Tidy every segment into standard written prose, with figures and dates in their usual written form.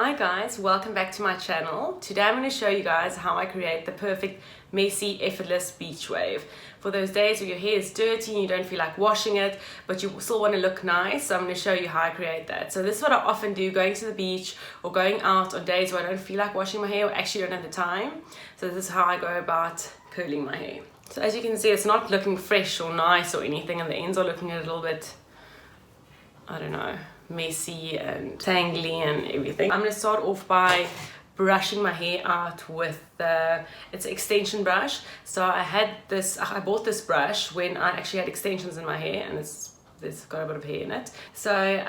Hi guys, welcome back to my channel. Today I'm going to show you guys how I create the perfect messy effortless beach wave. For those days where your hair is dirty and you don't feel like washing it but you still want to look nice, so I'm going to show you how I create that. So this is what I often do going to the beach or going out on days where I don't feel like washing my hair or actually don't have the time. So this is how I go about curling my hair. So as you can see, it's not looking fresh or nice or anything, and the ends are looking a little bit, I don't know, messy and tangly and everything. I'm going to start off by brushing my hair out with it's an extension brush. So I bought this brush when I actually had extensions in my hair, and there's got a bit of hair in it. So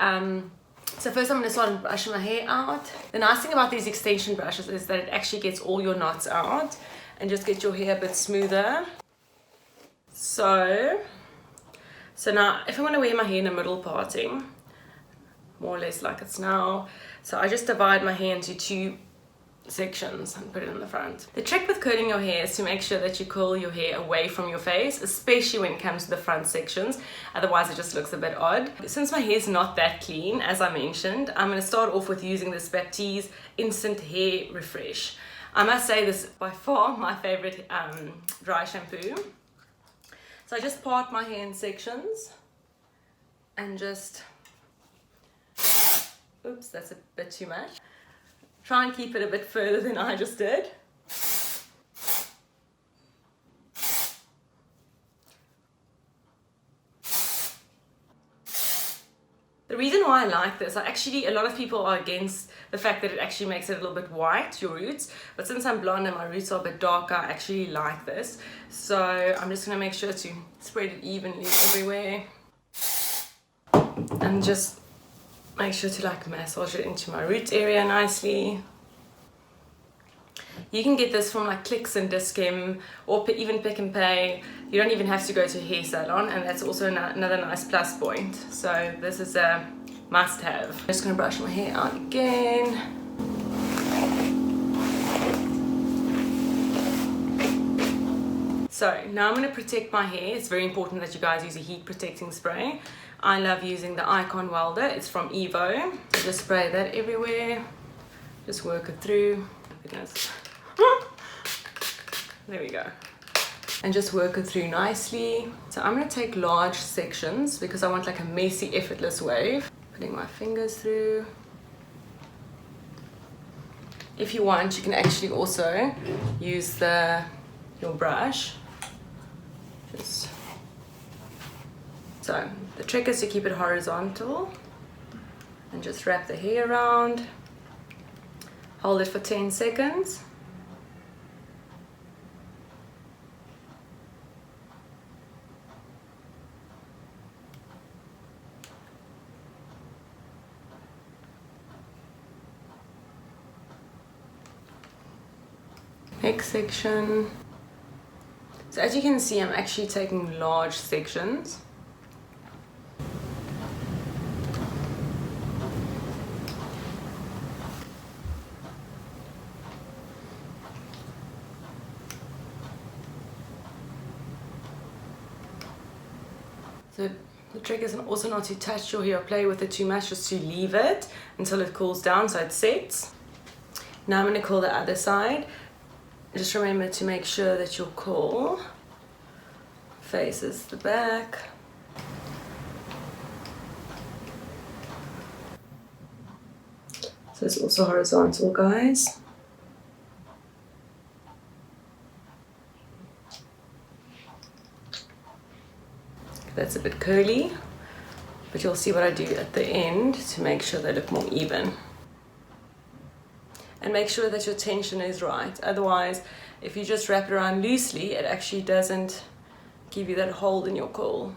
first I'm going to start brushing my hair out. The nice thing about these extension brushes is that it actually gets all your knots out and just get your hair a bit smoother. So now if I want to wear my hair in the middle parting, more or less like it's now, so I just divide my hair into two sections and put it in the front. The trick with curling your hair is to make sure that you curl your hair away from your face, especially when it comes to the front sections, otherwise it just looks a bit odd. Since my hair is not that clean, as I mentioned, I'm going to start off with using this Beachy Instant Hair Refresh. I must say this is by far my favorite dry shampoo. So I just part my hair in sections and just, oops, that's a bit too much. Try and keep it a bit further than I just did. The reason why I like this, a lot of people are against the fact that it actually makes it a little bit white, your roots, but since I'm blonde and my roots are a bit darker, I actually like this. So I'm just going to make sure to spread it evenly everywhere and just make sure to massage it into my root area nicely. You can get this from Clicks and Dischem or even Pick and Pay. You don't even have to go to a hair salon, and that's also another nice plus point. So this is a must have. I'm just going to brush my hair out again. So now I'm going to protect my hair. It's very important that you guys use a heat protecting spray. I love using the Icon Welder. It's from Evo. So just spray that everywhere. Just work it through. Goodness. There we go. And just work it through nicely. So I'm going to take large sections because I want a messy, effortless wave. Putting my fingers through. If you want, you can actually also use your brush. So the trick is to keep it horizontal and just wrap the hair around. Hold it for 10 seconds. Next section. So as you can see, I'm actually taking large sections. So the trick is also not to touch your hair or play with it too much, just to leave it until it cools down so it sets. Now I'm going to curl the other side. Just remember to make sure that your curl faces the back. So it's also horizontal, guys. That's a bit curly, but you'll see what I do at the end to make sure they look more even. And make sure that your tension is right. Otherwise, if you just wrap it around loosely, it actually doesn't give you that hold in your curl.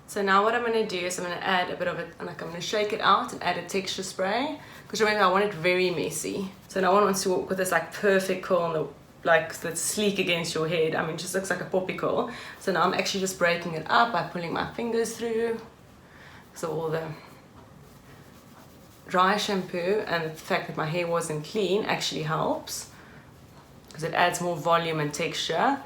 So now what I'm going to do is I'm going to add a bit of it, I'm going to shake it out and add a texture spray. Because remember, I want it very messy. So no one wants to walk with this perfect curl that's sleek against your head. I mean, it just looks like a poppy curl. So now I'm actually just breaking it up by pulling my fingers through. So all the dry shampoo and the fact that my hair wasn't clean actually helps because it adds more volume and texture.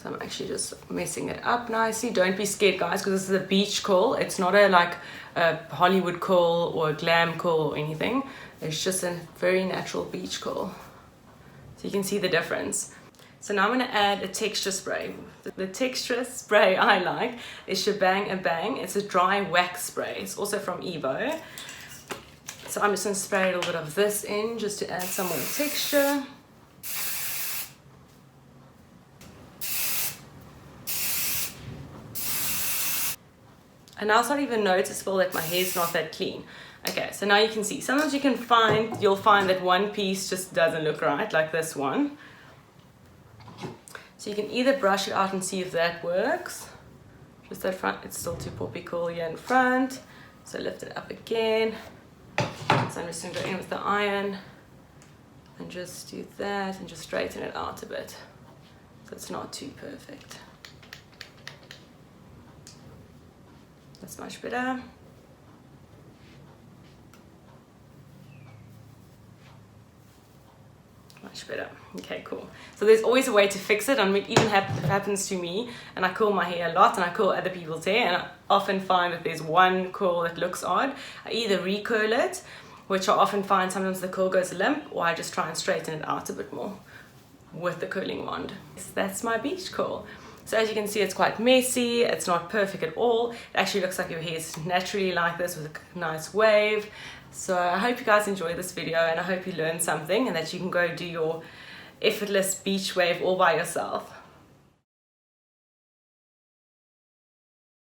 So I'm actually just messing it up nicely. Don't be scared, guys, because this is a beach curl. It's not a like a Hollywood curl or a glam curl or anything. It's just a very natural beach curl. So you can see the difference. So now I'm going to add a texture spray. The texture spray I like is Shebang and Bang. It's a dry wax spray. It's also from Evo. So I'm just going to spray a little bit of this in just to add some more texture. And now it's not even noticeable that my hair's not that clean. Okay, so now you can see. Sometimes you'll find that one piece just doesn't look right, like this one. So you can either brush it out and see if that works. Just that front, it's still too poppy cool here in front. So lift it up again. So I'm just going to go in with the iron and just do that and just straighten it out a bit. So it's not too perfect. That's much better. Much better. Okay, cool. So there's always a way to fix it, and it even happens to me, and I curl my hair a lot and I curl other people's hair, and I often find that there's one curl that looks odd. I either recurl it, which I often find sometimes the curl goes limp, or I just try and straighten it out a bit more with the curling wand. So that's my beach curl. So as you can see, it's quite messy, it's not perfect at all. It actually looks like your hair is naturally like this with a nice wave. So I hope you guys enjoyed this video, and I hope you learned something and that you can go do your effortless beach wave all by yourself.